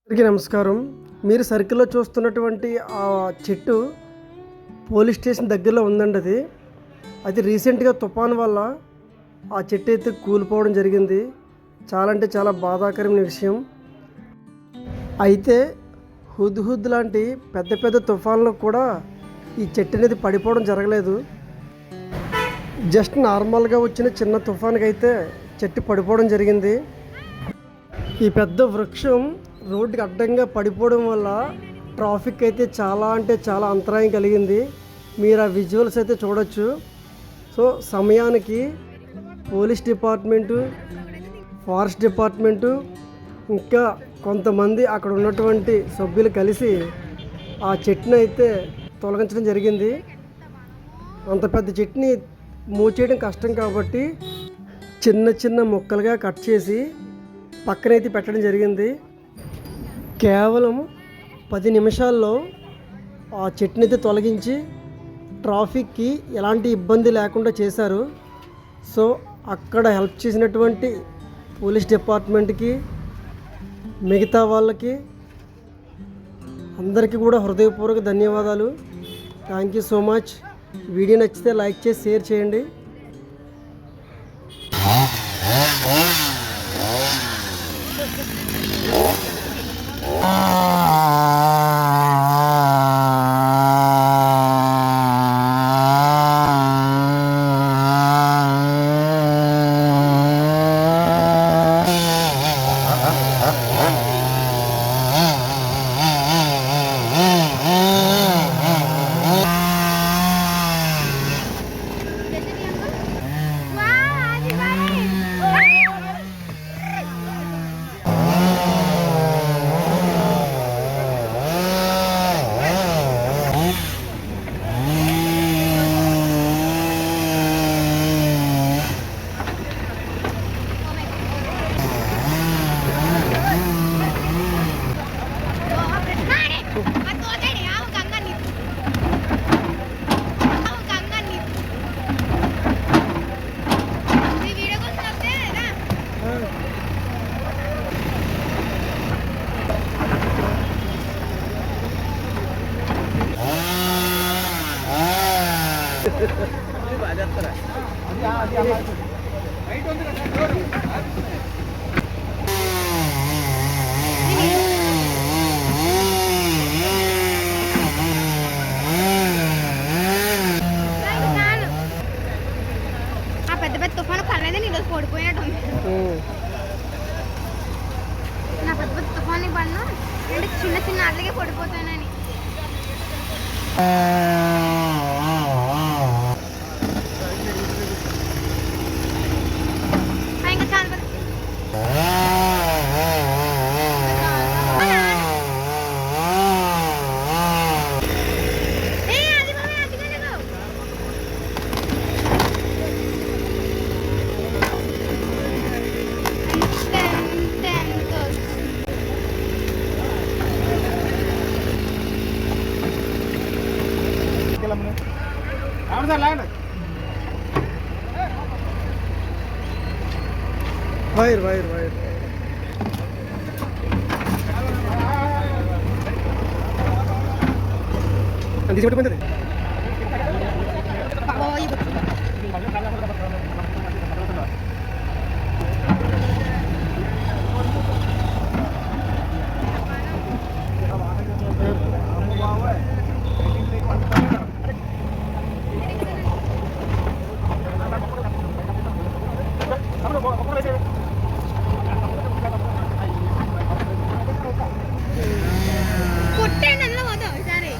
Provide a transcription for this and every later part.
అందరికీ నమస్కారం. మీరు సర్కిల్లో చూస్తున్నటువంటి ఆ చెట్టు పోలీస్ స్టేషన్ దగ్గరలో ఉందండి. అది రీసెంట్గా తుఫాను వల్ల ఆ చెట్టు అయితే కూలిపోవడం జరిగింది. చాలా అంటే చాలా బాధాకరమైన విషయం. అయితే హుద్హుద్ లాంటి పెద్ద పెద్ద తుఫాన్లో కూడా ఈ చెట్టు అనేది పడిపోవడం జరగలేదు. జస్ట్ నార్మల్గా వచ్చిన చిన్న తుఫాన్కి అయితే చెట్టు పడిపోవడం జరిగింది. ఈ పెద్ద వృక్షం రోడ్డుకి అడ్డంగా పడిపోవడం వల్ల ట్రాఫిక్ అయితే చాలా అంటే చాలా అంతరాయం కలిగింది. మీరు ఆ విజువల్స్ అయితే చూడొచ్చు. సో సమయానికి పోలీస్ డిపార్ట్మెంటు, ఫారెస్ట్ డిపార్ట్మెంటు, ఇంకా కొంతమంది అక్కడ ఉన్నటువంటి సభ్యులు కలిసి ఆ చెట్టుని అయితే తొలగించడం జరిగింది. అంత పెద్ద చెట్టుని మూవ్ చేయడం కష్టం కాబట్టి చిన్న చిన్న ముక్కలుగా కట్ చేసి పక్కనైతే పెట్టడం జరిగింది. కేవలం 10 నిమిషాల్లో ఆ చెట్టునైతే తొలగించి ట్రాఫిక్కి ఎలాంటి ఇబ్బంది లేకుండా చేశారు. సో అక్కడ హెల్ప్ చేసినటువంటి పోలీస్ డిపార్ట్మెంట్కి, మిగతా వాళ్ళకి అందరికీ కూడా హృదయపూర్వక ధన్యవాదాలు. Thank you so much. Video నచ్చితే లైక్ చేసి షేర్ చేయండి. పెద్ద పెద్ద తుఫాను పర్లేదు నేను ఈరోజు పడిపోయినట్టు నా పెద్ద పెద్ద తుఫాను పడినా అంటే చిన్న చిన్న ఆటలకే పడిపోతానని. ఇంకా చాలా వైర్ వైర్ వైర్ అది తీసుకుంటే కొట్టండి అందులో పోతాం ఈసారి.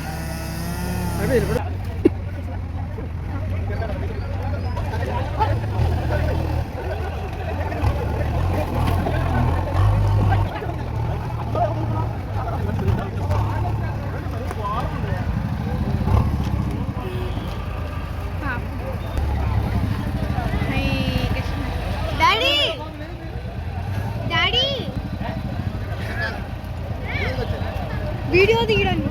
డాడీ డాడీ వీడియో తీయడానికి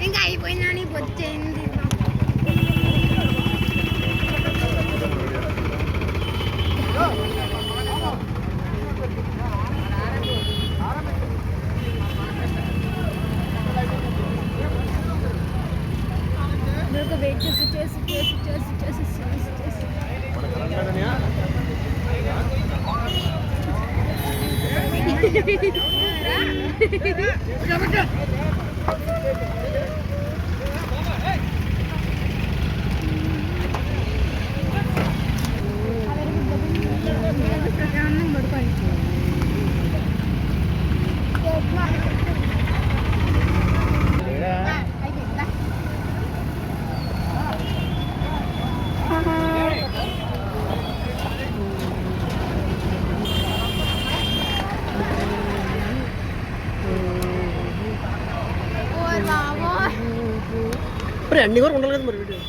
ఇంకా అయిపోయిందా నీ వచ్చేయండి వెయిట్ చేసి చేసి చేసి చేసి చేసి చేసి చేసి మరి అన్ని కూడా ఉండాలి కదా మరి వీడియో